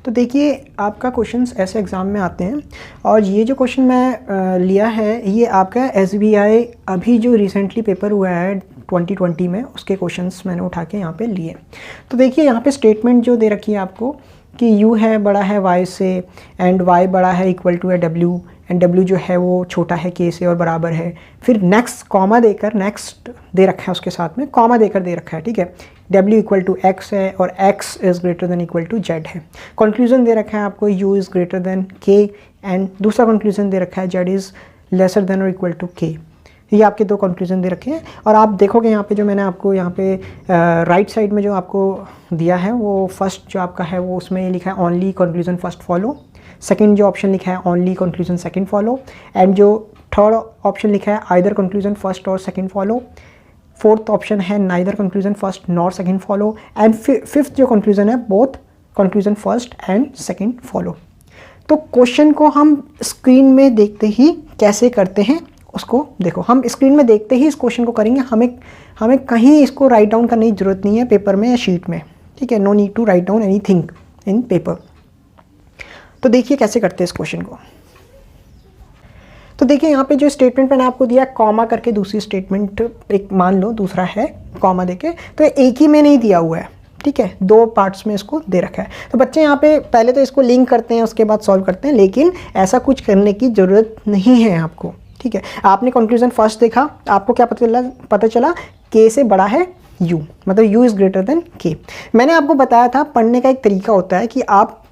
तो देखिए आपका क्वेश्चंस ऐसे एग्ज़ाम में आते हैं और ये जो क्वेश्चन मैं लिया है ये आपका SBI अभी जो रिसेंटली पेपर हुआ है 2020 में उसके क्वेश्चंस मैंने उठा के यहाँ पे लिए। तो देखिए यहाँ पे स्टेटमेंट जो दे रखी है आपको कि u है बड़ा है y से एंड y बड़ा है इक्वल टू है w एंड w जो है वो छोटा है k से और बराबर है। फिर नेक्स्ट कॉमा देकर नेक्स्ट दे रखा है उसके साथ में कॉमा देकर दे रखा है, ठीक है। w इक्वल टू x है और x is greater than equal to z है। कंक्लूजन दे रखा है आपको u is greater than k and दूसरा कंक्लूजन दे रखा है z इज़ लेसर देन और इक्वल टू k। ये आपके दो कंक्लूजन दे रखे हैं और आप देखोगे यहाँ पे जो मैंने आपको यहाँ पे राइट साइड में जो आपको दिया है वो फर्स्ट जो आपका है वो उसमें ये लिखा है only conclusion first follow. Second जो ऑप्शन लिखा है only conclusion second follow and जो थर्ड ऑप्शन लिखा है आइदर कंक्लूजन फर्स्ट और सेकंड फॉलो। फोर्थ ऑप्शन है neither conclusion first nor second follow and fifth जो कंक्लूजन है both conclusion first and second follow. तो क्वेश्चन को हम स्क्रीन में देखते ही कैसे करते हैं उसको देखो। हम स्क्रीन में देखते ही इस क्वेश्चन को करेंगे, हमें कहीं इसको राइट डाउन करने की ज़रूरत नहीं है पेपर में या शीट में, ठीक है। No need to write down anything in paper. तो देखिए कैसे करते हैं इस क्वेश्चन को। तो देखिए यहाँ पे जो स्टेटमेंट मैंने आपको दिया कॉमा करके दूसरी स्टेटमेंट एक मान लो दूसरा है कॉमा देके, तो एक ही में नहीं दिया हुआ है, ठीक है, दो पार्ट्स में इसको दे रखा है। तो बच्चे यहाँ पे पहले तो इसको लिंक करते हैं उसके बाद सॉल्व करते हैं, लेकिन ऐसा कुछ करने की ज़रूरत नहीं है आपको, ठीक है। आपने कंक्लूजन फर्स्ट देखा, आपको क्या पता चला k से बड़ा है u, मतलब u is greater than k। मैंने आपको बताया था पढ़ने का एक तरीका होता है कि आप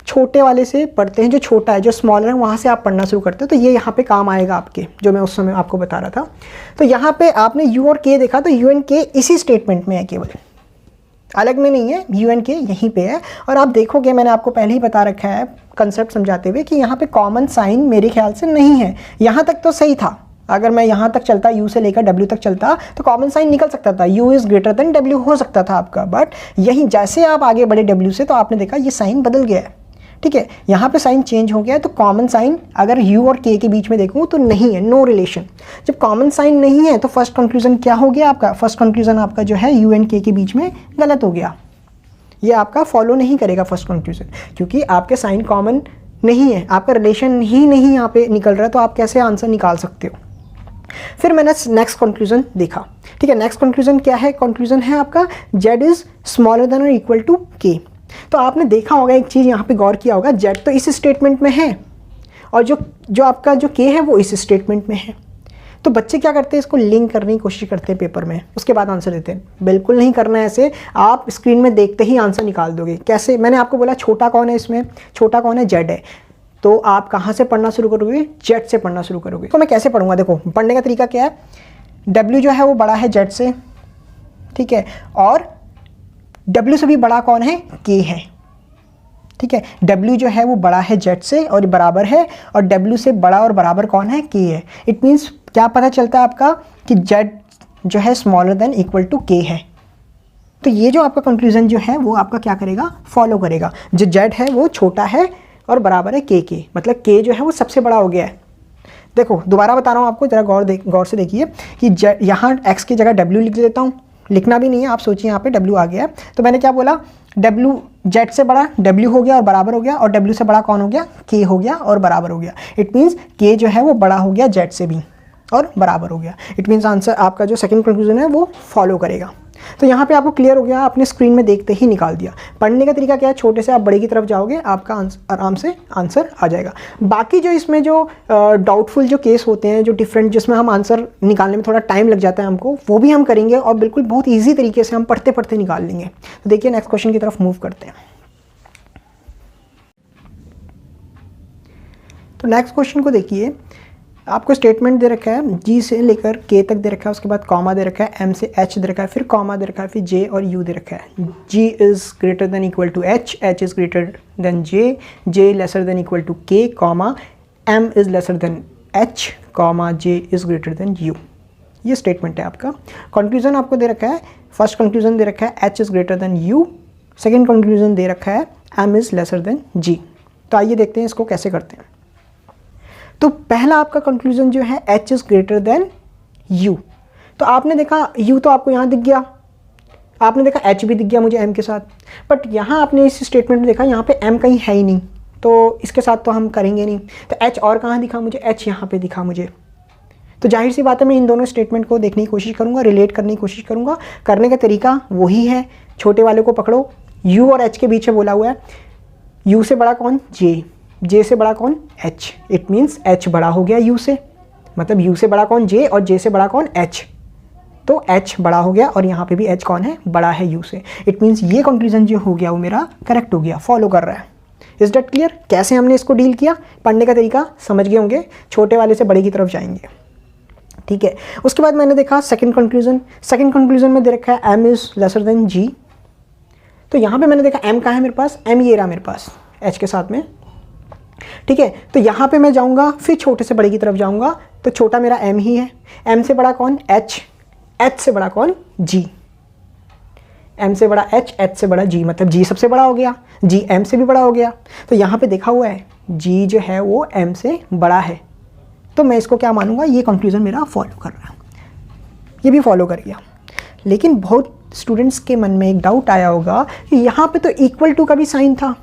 छोटे वाले से पढ़ते हैं, जो छोटा है जो स्मॉलर है वहाँ से आप पढ़ना शुरू करते हो। तो ये यहाँ पे काम आएगा आपके, जो मैं उस समय आपको बता रहा था। तो यहाँ पे आपने u और k देखा, तो u एंड k इसी स्टेटमेंट में है, केवल अलग में नहीं है, u एंड k यहीं पे है। और आप देखोगे मैंने आपको पहले ही बता रखा है कंसेप्ट समझाते हुए कि यहाँ पे कॉमन साइन मेरे ख्याल से नहीं है। यहाँ तक तो सही था, अगर मैं यहाँ तक चलता u से लेकर w तक चलता तो कॉमन साइन निकल सकता था, u is greater then w हो सकता था आपका। बट यहीं जैसे आप आगे बढ़े w से तो आपने देखा ये साइन बदल गया है, ठीक है। यहाँ पे साइन चेंज हो गया है। तो कॉमन साइन अगर u और k के बीच में देखूँ तो नहीं है, नो रिलेशन। जब कॉमन साइन नहीं है तो फर्स्ट कंक्लूजन क्या हो गया आपका, फर्स्ट कंक्लूजन आपका जो है u एंड k के बीच में गलत हो गया। ये आपका फॉलो नहीं करेगा फर्स्ट कंक्लूजन, क्योंकि आपके साइन कॉमन नहीं है, आपका रिलेशन ही नहीं यहाँ पे निकल रहा है, तो आप कैसे आंसर निकाल सकते हो। फिर मैंने नेक्स्ट कंक्लूजन देखा, ठीक है। नेक्स्ट कंक्लूजन क्या है, कंक्लूजन है आपका z इज़ स्मॉलर देन और इक्वल टू k। तो आपने देखा होगा एक चीज़ यहाँ पे गौर किया होगा, z तो इस स्टेटमेंट में है और जो आपका जो k है वो इस स्टेटमेंट में है। तो बच्चे क्या करते हैं, इसको लिंक करने की कोशिश करते हैं पेपर में, उसके बाद आंसर देते हैं। बिल्कुल नहीं करना है ऐसे, आप स्क्रीन में देखते ही आंसर निकाल दोगे। कैसे, मैंने आपको बोला छोटा कौन है इसमें, छोटा कौन है, z है। तो आप कहाँ से पढ़ना शुरू करोगे, z से पढ़ना शुरू करोगे। तो मैं कैसे पढ़ूंगा, देखो पढ़ने का तरीका क्या है, w जो है वो बड़ा है z से, ठीक है, और w से भी बड़ा कौन है, k है, ठीक है। w जो है वो बड़ा है z से और बराबर है, और w से बड़ा और बराबर कौन है, k है। इट मीन्स क्या पता चलता है आपका कि z जो है smaller than equal to k है। तो ये जो आपका कंक्लूजन जो है वो आपका क्या करेगा, फॉलो करेगा। जो z है वो छोटा है और बराबर है k के, मतलब k जो है वो सबसे बड़ा हो गया है। देखो दोबारा बता रहा हूँ आपको, ज़रा गौर से देखिए कि यहाँ x की जगह w लिख देता हूँ, लिखना भी नहीं है, आप सोचिए यहाँ पे w आ गया है। तो मैंने क्या बोला, w z से बड़ा w हो गया और बराबर हो गया, और w से बड़ा कौन हो गया, k हो गया और बराबर हो गया। इट मीन्स k जो है वो बड़ा हो गया z से भी और बराबर हो गया। इट मीन्स आंसर आपका जो सेकंड कंक्लूजन है वो फॉलो करेगा। तो यहाँ पे आपको क्लियर हो गया, आपने स्क्रीन में देखते ही निकाल दिया। पढ़ने का तरीका क्या है, छोटे से आप बड़े की तरफ जाओगे, आपका आराम से आंसर आ जाएगा। बाकी जो इसमें जो डाउटफुल जो केस होते हैं, जो डिफरेंट, जिसमें हम आंसर निकालने में थोड़ा टाइम लग जाता है हमको, वो भी हम करेंगे और बिल्कुल बहुत ईजी तरीके से हम पढ़ते पढ़ते निकाल लेंगे। तो देखिए नेक्स्ट क्वेश्चन की तरफ मूव करते हैं। तो नेक्स्ट क्वेश्चन को देखिए, आपको स्टेटमेंट दे रखा है g से लेकर k तक दे रखा है, उसके बाद कॉमा दे रखा है, m से h दे रखा है, फिर कॉमा दे रखा है, फिर j और u दे रखा है। g is greater than equal to h, h is greater than j, j lesser than equal to k, comma m is lesser than h, comma j is greater than u। ये statement है आपका। Conclusion आपको दे रखा है, first conclusion दे रखा है h is greater than u, second conclusion दे रखा है m is lesser than g। तो आइए देखते हैं इसको कैसे करते हैं। तो पहला आपका कंक्लूजन जो है h is greater than u। तो आपने देखा u तो आपको यहाँ दिख गया, आपने देखा एच भी दिख गया मुझे एम के साथ, बट यहाँ आपने इस स्टेटमेंट में देखा यहाँ पे एम कहीं है ही नहीं, तो इसके साथ तो हम करेंगे नहीं। तो एच और कहाँ दिखा मुझे, एच यहाँ पे दिखा मुझे। तो जाहिर सी बात है मैं इन दोनों स्टेटमेंट को देखने की कोशिश करूँगा, रिलेट करने की कोशिश करूँगा। करने का तरीका वही है, छोटे वाले को पकड़ो, यू और एच के बीच में बोला हुआ है, यू से बड़ा कौन, जे से बड़ा कौन, एच। इट मीन्स एच बड़ा हो गया यू से, मतलब यू से बड़ा कौन, जे, और जे से बड़ा कौन, एच। तो एच बड़ा हो गया और यहाँ पे भी एच कौन है, बड़ा है यू से। इट मीन्स ये कंक्लूजन जो हो गया वो मेरा करेक्ट हो गया, फॉलो कर रहा है। Is that clear? कैसे हमने इसको डील किया, पढ़ने का तरीका समझ गए होंगे, छोटे वाले से बड़े की तरफ जाएंगे। ठीक है, उसके बाद मैंने देखा सेकंड कंक्लूजन। सेकंड कंक्लूजन में दे रखा है एम इज लेसर देन जी। तो यहाँ पे मैंने देखा एम कहाँ है मेरे पास, एम ये रहा मेरे पास एच के साथ में। ठीक है, तो यहाँ पे मैं जाऊँगा, फिर छोटे से बड़े की तरफ जाऊँगा, तो छोटा मेरा एम ही है, एम से बड़ा कौन, एच, एच से बड़ा कौन, जी। एम से बड़ा एच, एच से बड़ा जी, मतलब जी सबसे बड़ा हो गया, जी एम से भी बड़ा हो गया। तो यहाँ पे देखा हुआ है जी जो है वो एम से बड़ा है, तो मैं इसको क्या मानूंगा, ये कंक्लूजन मेरा फॉलो कर रहा है, ये भी फॉलो कर गया। लेकिन बहुत स्टूडेंट्स के मन में एक डाउट आया होगा कि यहाँ पे तो इक्वल टू का भी साइन था।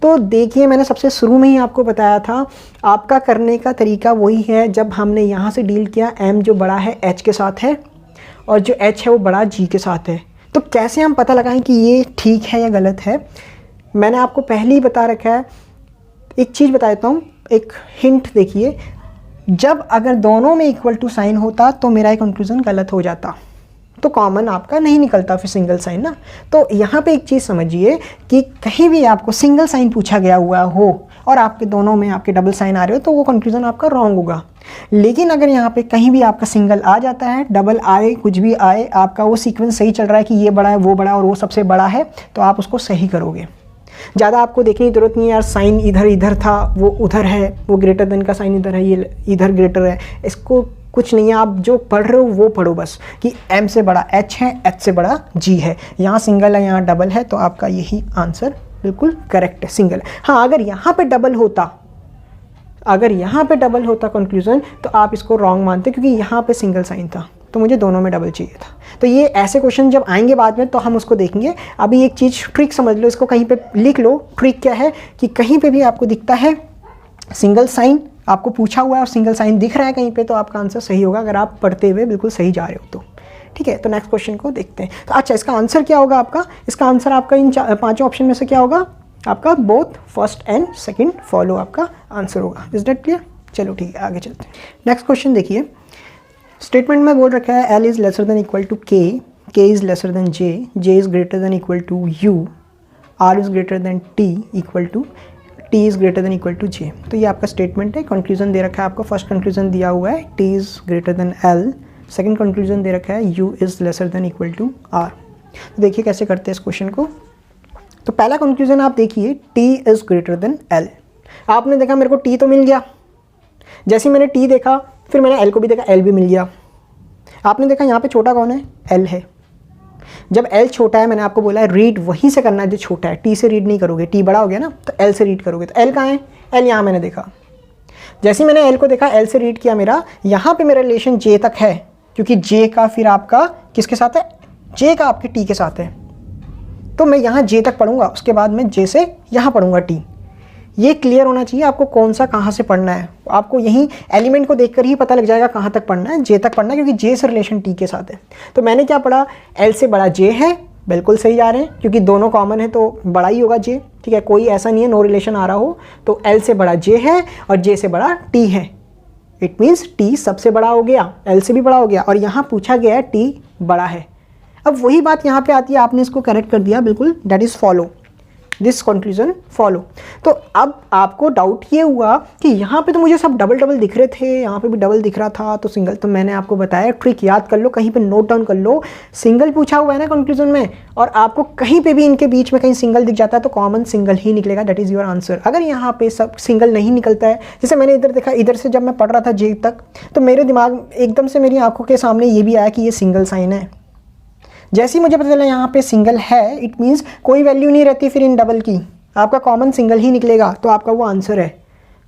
तो देखिए मैंने सबसे शुरू में ही आपको बताया था, आपका करने का तरीका वही है, जब हमने यहाँ से डील किया एम जो बड़ा है एच के साथ है और जो एच है वो बड़ा जी के साथ है, तो कैसे हम पता लगाएं कि ये ठीक है या गलत है। मैंने आपको पहले ही बता रखा है, एक चीज़ बता देता हूँ, एक हिंट देखिए, जब अगर दोनों में इक्वल टू साइन होता तो मेरा ये कंक्लूजन गलत हो जाता, तो कॉमन आपका नहीं निकलता फिर सिंगल साइन ना। तो यहाँ पे एक चीज़ समझिए कि कहीं भी आपको सिंगल साइन पूछा गया हुआ हो और आपके दोनों में आपके डबल साइन आ रहे हो तो वो कंक्लूजन आपका रॉन्ग होगा। लेकिन अगर यहाँ पे कहीं भी आपका सिंगल आ जाता है, डबल आए, कुछ भी आए, आपका वो सीक्वेंस सही चल रहा है कि ये बड़ा है वो बड़ा है और वो सबसे बड़ा है, तो आप उसको सही करोगे। ज़्यादा आपको देखने की ज़रूरत नहीं है यार, साइन इधर इधर था वो उधर है, वो ग्रेटर देन का साइन इधर है, ये इधर ग्रेटर है, इसको कुछ नहीं है, आप जो पढ़ रहे हो वो पढ़ो बस कि m से बड़ा h है, h से बड़ा g है, यहाँ सिंगल है यहाँ डबल है, तो आपका यही आंसर बिल्कुल करेक्ट है, सिंगल। हाँ, अगर यहाँ पे डबल होता, अगर यहाँ पे डबल होता कंक्लूजन, तो आप इसको रॉन्ग मानते क्योंकि यहाँ पे सिंगल साइन था, तो मुझे दोनों में डबल चाहिए था। तो ये ऐसे क्वेश्चन जब आएंगे बाद में तो हम उसको देखेंगे। अभी एक चीज़ ट्रिक समझ लो, इसको कहीं पे लिख लो। ट्रिक क्या है कि कहीं पे भी आपको दिखता है सिंगल साइन, आपको पूछा हुआ है और सिंगल साइन दिख रहा है कहीं पे, तो आपका आंसर सही होगा, अगर आप पढ़ते हुए बिल्कुल सही जा रहे हो तो। ठीक है, तो नेक्स्ट क्वेश्चन को देखते हैं। तो अच्छा, इसका आंसर क्या होगा आपका, इसका आंसर आपका इन पाँचों ऑप्शन में से क्या होगा, आपका both first and second follow आपका आंसर होगा। Is that clear? चलो ठीक है, आगे चलते हैं। नेक्स्ट क्वेश्चन देखिए, स्टेटमेंट में बोल रखा है L is lesser than equal to K is lesser than J is greater than equal to U, R is greater than T equal to T is greater than equal to J. तो ये आपका statement है। Conclusion दे रखा है आपको, first conclusion दिया हुआ है T is greater than L, second conclusion दे रखा है U is lesser than equal to R. तो देखिए कैसे करते हैं इस क्वेश्चन को। तो पहला कंक्लूजन आप देखिए, T is greater than L. आपने देखा मेरे को टी तो मिल गया, जैसे मैंने टी देखा फिर मैंने एल को भी देखा, एल भी मिल गया। आपने देखा यहाँ पे छोटा कौन है, एल है। जब एल छोटा है, मैंने आपको बोला है रीड वहीं से करना है जो छोटा है, टी से रीड नहीं करोगे, टी बड़ा हो गया ना, तो एल से रीड करोगे। तो एल कहाँ है, एल यहाँ मैंने देखा। जैसे ही मैंने एल को देखा, एल से रीड किया, मेरा यहाँ पे मेरा रिलेशन जे तक है, क्योंकि जे का फिर आपका किसके साथ है, जे का आपके टी के साथ है। तो मैं यहाँ जे तक पढ़ूंगा, उसके बाद मैं जे से यहाँ पढ़ूंगा टी। ये क्लियर होना चाहिए आपको कौन सा कहाँ से पढ़ना है। आपको यहीं एलिमेंट को देखकर ही पता लग जाएगा कहाँ तक पढ़ना है, जे तक पढ़ना है, क्योंकि जे से रिलेशन टी के साथ है। तो मैंने क्या पढ़ा, एल से बड़ा जे है, बिल्कुल सही जा रहे हैं, क्योंकि दोनों कॉमन है तो बड़ा ही होगा जे। ठीक है, कोई ऐसा नहीं है नो रिलेशन आ रहा हो। तो एल से बड़ा जे है और जे से बड़ा टी है, इट मीन्स टी सबसे बड़ा हो गया, एल से भी बड़ा हो गया। और यहाँ पूछा गया है टी बड़ा है। अब वही बात यहाँ पे आती है, आपने इसको करेक्ट कर दिया बिल्कुल, that is follow this conclusion follow. तो अब आपको डाउट ये हुआ कि यहाँ पे तो मुझे सब डबल डबल दिख रहे थे, यहाँ पे भी डबल दिख रहा था तो सिंगल। तो मैंने आपको बताया ट्रिक याद कर लो, कहीं पे नोट डाउन कर लो। सिंगल पूछा हुआ है ना कंक्लूजन में, और आपको कहीं पे भी इनके बीच में कहीं सिंगल दिख जाता है तो कॉमन सिंगल ही निकलेगा, दैट इज़ योर आंसर। अगर यहाँ पे सब सिंगल नहीं निकलता है, जैसे मैंने इधर देखा, इधर से जब मैं पढ़ रहा था जे तक, तो मेरे दिमाग एकदम से मेरी आंखों के सामने ये भी आया कि ये सिंगल साइन है। जैसे ही मुझे पता चला यहाँ पे सिंगल है, इट मीन्स कोई वैल्यू नहीं रहती फिर इन डबल की, आपका कॉमन सिंगल ही निकलेगा, तो आपका वो आंसर है।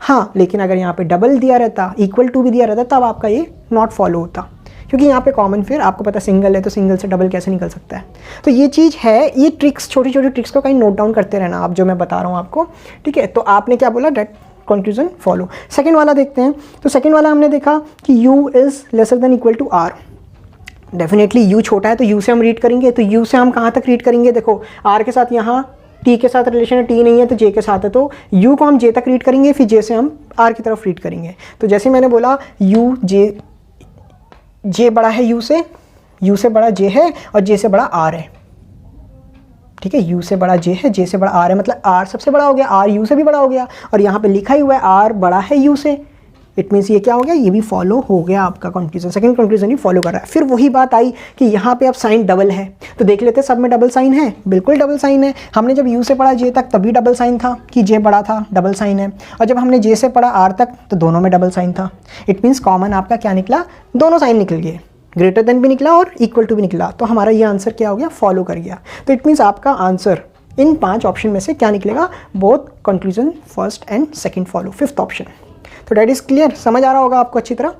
हाँ, लेकिन अगर यहाँ पे डबल दिया रहता, इक्वल टू भी दिया रहता, तब आपका ये नॉट फॉलो होता। क्योंकि यहाँ पे कॉमन फिर आपको पता सिंगल है तो सिंगल से डबल कैसे निकल सकता है। तो ये चीज़ है, ये ट्रिक्स, छोटी छोटी ट्रिक्स को कहीं नोट डाउन करते रहना आप, जो मैं बता रहा हूँ आपको, ठीक है। तो आपने क्या बोला, डेट कंक्लूजन फॉलो। सेकंड वाला देखते हैं। तो सेकंड वाला हमने देखा कि u is lesser than equal to r। Definitely u छोटा है तो u से हम रीड करेंगे। तो u से हम कहाँ तक रीड करेंगे, देखो r के साथ यहाँ t के साथ रिलेशन है, t नहीं है तो j के साथ है, तो u को हम j तक रीड करेंगे, फिर j से हम r की तरफ रीड करेंगे। तो जैसे मैंने बोला j बड़ा है u से बड़ा j है और j से बड़ा r है, ठीक है। u से बड़ा j है, j से बड़ा r है, मतलब r सबसे बड़ा हो गया, r u से भी बड़ा हो गया, और यहाँ पे लिखा ही हुआ है r बड़ा है u से। इट मीन्स ये क्या हो गया, ये भी फॉलो हो गया आपका कंक्लूजन, सेकंड कंक्लूजन ही फॉलो कर रहा है। फिर वही बात आई कि यहाँ पे अब साइन डबल है, तो देख लेते हैं सब में डबल साइन है, बिल्कुल डबल साइन है। हमने जब u से पढ़ा j तक तभी डबल साइन था कि j बड़ा था, डबल साइन है, और जब हमने j से पढ़ा r तक तो दोनों में डबल साइन था। इट मीन्स कॉमन आपका क्या निकला, दोनों साइन निकल गए, ग्रेटर देन भी निकला और इक्वल टू भी निकला। तो हमारा ये आंसर क्या हो गया, फॉलो कर गया। तो इट मीन्स आपका आंसर इन 5 ऑप्शन में से क्या निकलेगा, both conclusion first and second follow, fifth option. तो डेट इज़ क्लियर, समझ आ रहा होगा आपको अच्छी तरह,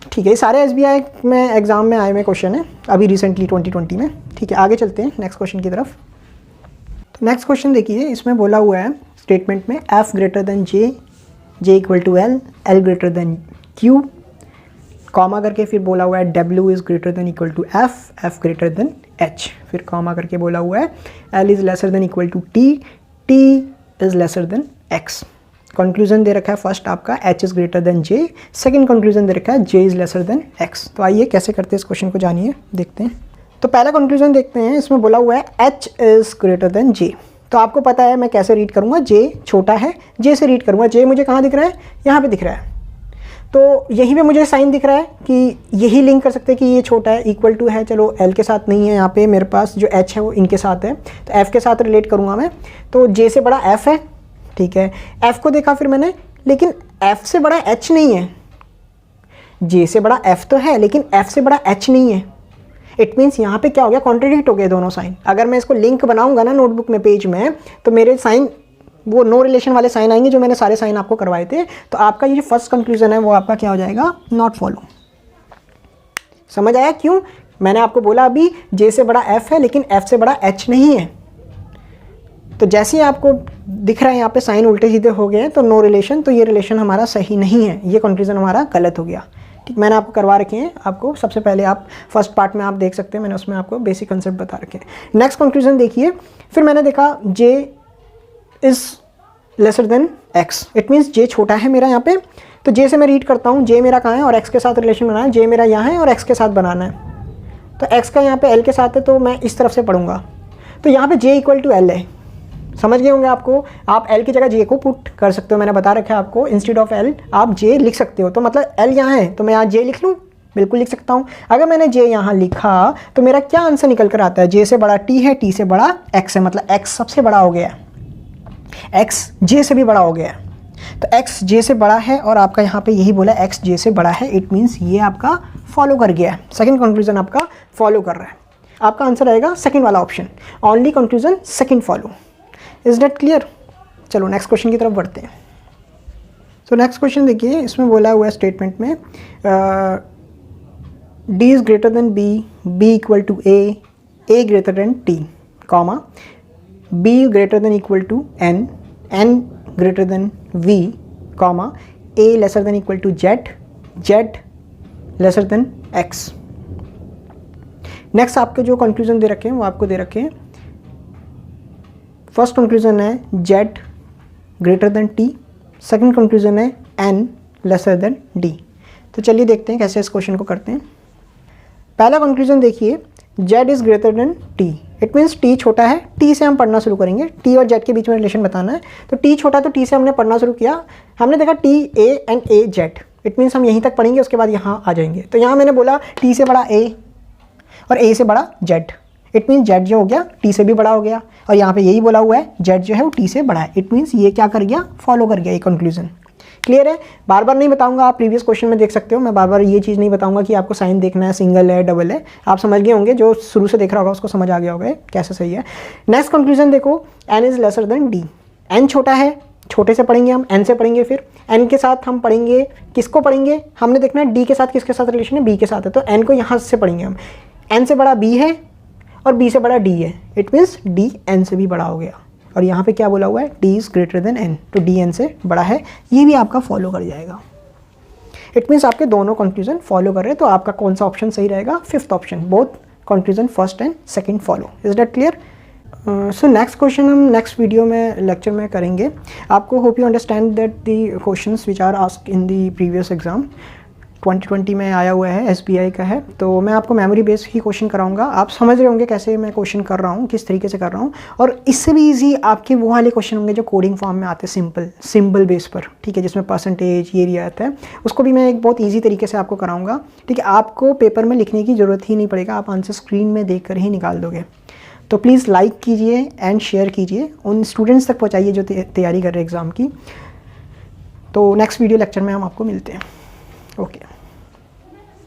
ठीक है। ये सारे SBI में एग्जाम में आए हुए क्वेश्चन है अभी रिसेंटली 2020 में, ठीक है। आगे चलते हैं नेक्स्ट क्वेश्चन की तरफ। तो नेक्स्ट क्वेश्चन देखिए, इसमें बोला हुआ है स्टेटमेंट में f greater than j, j equal to l, l greater than q, comma करके फिर बोला हुआ है w is greater than equal to f, f greater than h, फिर कॉमा करके बोला हुआ है l is lesser than equal to t, t is lesser than x। Conclusion दे रखा है फर्स्ट आपका h is greater than j, second conclusion दे रखा है j is lesser than x। तो आइए कैसे करते हैं इस क्वेश्चन को, जानिए, देखते हैं। तो पहला कंक्लूजन देखते हैं, इसमें बोला हुआ है h is greater than j। तो आपको पता है मैं कैसे रीड करूँगा, j छोटा है, j से रीड करूँगा। j मुझे कहाँ दिख रहा है, यहाँ पे दिख रहा है, तो यहीं पे मुझे साइन दिख रहा है कि यही लिंक कर सकते हैं कि ये छोटा है, इक्वल टू है, चलो l के साथ नहीं है, यहाँ पे मेरे पास जो h है वो इनके साथ है, तो f के साथ रिलेट करूँगा मैं। तो j से बड़ा f है, ठीक है, f को देखा फिर मैंने, लेकिन f से बड़ा h नहीं है। j से बड़ा f तो है लेकिन f से बड़ा h नहीं है। इट मीन्स यहाँ पे क्या हो गया, कॉन्ट्रडिक्ट हो गए दोनों साइन। अगर मैं इसको लिंक बनाऊंगा ना नोटबुक में, पेज में, तो मेरे साइन वो नो रिलेशन वाले साइन आएंगे जो मैंने सारे साइन आपको करवाए थे। तो आपका ये जो फर्स्ट कंक्लूजन है वो आपका क्या हो जाएगा, नॉट फॉलो। समझ आया क्यों, मैंने आपको बोला अभी j से बड़ा f है लेकिन f से बड़ा h नहीं है। तो जैसे ही आपको दिख रहा है यहाँ पे साइन उल्टे सीधे हो गए हैं तो नो रिलेशन, तो ये रिलेशन हमारा सही नहीं है, ये कंक्लूजन हमारा गलत हो गया, ठीक। मैंने आपको करवा रखे हैं, आपको सबसे पहले आप फर्स्ट पार्ट में आप देख सकते हैं, मैंने उसमें आपको बेसिक कंसेप्ट बता रखे हैं। नेक्स्ट कंक्लूजन देखिए, फिर मैंने देखा j is lesser than x। It means j छोटा है मेरा यहाँ पे, तो j से मैं रीड करता हूँ, j मेरा कहाँ है और x के साथ रिलेशन बनाना है, j मेरा यहाँ है और x के साथ बनाना है। तो x का यहाँ पे l के साथ है तो मैं इस तरफ से पढ़ूंगा, तो यहाँ पे j इक्वल टू l है। समझ गए होंगे आपको, आप l की जगह j को पुट कर सकते हो, मैंने बता रखा है आपको, इंस्टेड ऑफ l आप j लिख सकते हो। तो मतलब l यहाँ है तो मैं यहाँ j लिख लूँ, बिल्कुल लिख सकता हूँ। अगर मैंने j यहाँ लिखा तो मेरा क्या आंसर निकल कर आता है, j से बड़ा t है, t से बड़ा x है, मतलब x सबसे बड़ा हो गया, x j से भी बड़ा हो गया। तो x j से बड़ा है और आपका यहाँ पे यही बोला x j से बड़ा है, इट मीन्स ये आपका फॉलो कर गया, सेकंड कंक्लूजन आपका फॉलो कर रहा है। आपका आंसर आएगा सेकंड वाला option, only conclusion second follow. Is that clear. चलो नेक्स्ट क्वेश्चन की तरफ बढ़ते हैं। तो नेक्स्ट क्वेश्चन देखिए, इसमें बोला हुआ है स्टेटमेंट में d is greater than b, b equal to a greater than t, comma b greater than equal to n, n greater than v, comma a lesser than equal to z, z lesser than x। Next आपके जो conclusion दे रखे हैं वो आपको दे रखे हैं। First conclusion है z greater than t, second conclusion है n लेसर देन d। तो चलिए देखते हैं कैसे इस क्वेश्चन को करते हैं। पहला कंक्लूजन देखिए, z is greater than t। It means t छोटा है, t से हम पढ़ना शुरू करेंगे, t और z के बीच में रिलेशन बताना है। तो t छोटा तो t से हमने पढ़ना शुरू किया, हमने देखा t a and a z, it means हम यहीं तक पढ़ेंगे, उसके बाद यहाँ आ जाएंगे। तो यहाँ मैंने बोला t से बड़ा a और a से बड़ा z, इट मीन्स z जो हो गया t से भी बड़ा हो गया, और यहाँ पे यही बोला हुआ है z जो है वो t से बड़ा है, इट मीन्स ये क्या कर गया, फॉलो कर गया ये कंक्लूजन। क्लियर है, बार बार नहीं बताऊंगा, आप प्रीवियस क्वेश्चन में देख सकते हो, मैं बार बार ये चीज़ नहीं बताऊंगा कि आपको साइन देखना है, सिंगल है डबल है, आप समझ गए होंगे, जो शुरू से देख रहा होगा उसको समझ आ गया होगा कैसे सही है। नेक्स्ट कंक्लूजन देखो, n is lesser then d। n छोटा है छोटे से पढ़ेंगे हम, n से पढ़ेंगे, फिर n के साथ हम पढ़ेंगे, किसको पढ़ेंगे, हमने देखना है d के साथ किसके साथ रिलेशन है, b के साथ है, तो n को यहाँ से पढ़ेंगे हम। n से बड़ा b है और b से बड़ा d है, इट मीन्स d n से भी बड़ा हो गया। और यहाँ पे क्या बोला हुआ है, d is greater then n, तो d n से बड़ा है, ये भी आपका फॉलो कर जाएगा। इट मीन्स आपके दोनों कंक्लूजन फॉलो कर रहे हैं, तो आपका कौन सा ऑप्शन सही रहेगा, fifth option, both conclusion first and second follow. Is that clear? So next question हम नेक्स्ट वीडियो में लेक्चर में करेंगे। आपको hope you understand that the questions which are asked in the previous exam 2020 में आया हुआ है, SBI का है, तो मैं आपको मेमोरी बेस्ड ही क्वेश्चन कराऊंगा। आप समझ रहे होंगे कैसे मैं क्वेश्चन कर रहा हूँ, किस तरीके से कर रहा हूँ। और इससे भी इजी आपके वो वाले क्वेश्चन होंगे जो कोडिंग फॉर्म में आते हैं, सिंबल बेस पर, ठीक है, जिसमें परसेंटेज ये रिया आता है, उसको भी मैं एक बहुत ईजी तरीके से आपको कराऊंगा, ठीक है। आपको पेपर में लिखने की ज़रूरत ही नहीं पड़ेगा, आप आंसर स्क्रीन में देख कर ही निकाल दोगे। तो प्लीज़ लाइक कीजिए एंड शेयर कीजिए, उन स्टूडेंट्स तक पहुँचाइए जो तैयारी कर रहे हैं एग्ज़ाम की। तो नेक्स्ट वीडियो लेक्चर में हम आपको मिलते हैं। ओके।